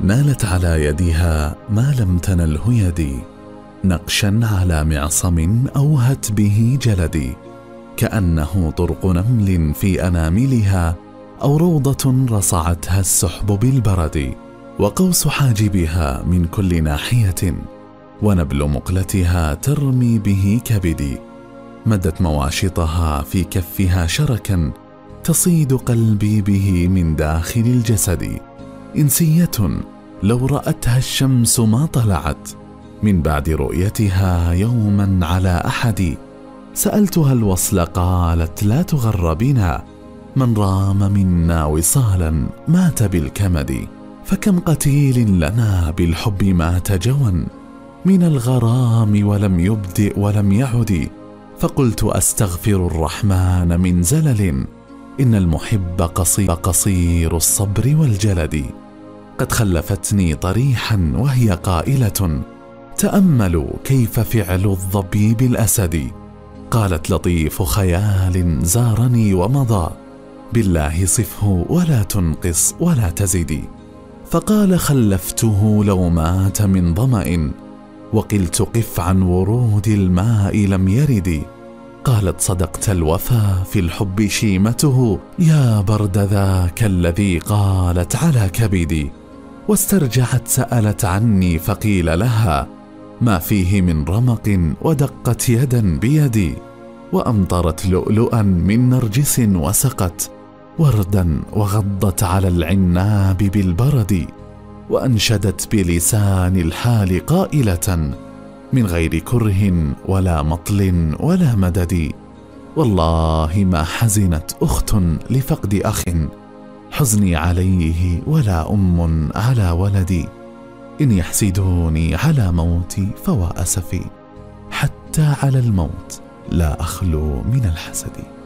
نالت على يدها ما لم تنله يدي، نقشا على معصم أوهت به جلدي، كأنه طرق نمل في أناملها أو روضة رصعتها السحب بالبرد، وقوس حاجبها من كل ناحية، ونبل مقلتها ترمي به كبدي. مدت مواشطها في كفها شركا تصيد قلبي به من داخل الجسد. إنسية لو رأتها الشمس ما طلعت من بعد رؤيتها يوما على أحد. سألتها الوصل قالت لا تغر بنا، من رام منا وصالا مات بالكمد. فكم قتيل لنا بالحب مات جوا من الغرام ولم يبدئ ولم يعد. فقلت أستغفر الرحمن من زلل، إن المحب قصير الصبر والجلد. قد خلفتني طريحا وهي قائلة، تأملوا كيف فعل الظبي بالأسد. قالت لطيف خيال زارني ومضى، بالله صفه ولا تنقص ولا تزدي. فقال خلفته لو مات من ظمأ، وقلت قف عن ورود الماء لم يرد. قالت صدقت الوفا في الحب شيمته، يا برد ذاك الذي قالت على كبدي. واسترجعت سألت عني فقيل لها ما فيه من رمق، ودقت يدا بيدي. وأمطرت لؤلؤا من نرجس وسقت وردا، وغضت على العناب بالبرد. وأنشدت بلسان الحال قائلة من غير كره ولا مطل ولا مدد. والله ما حزنت أخت لفقد أخ، حزني عليه ولا أم على ولدي. إن يحسدوني على موتي فوا أسفي، حتى على الموت لا أخلو من الحسد.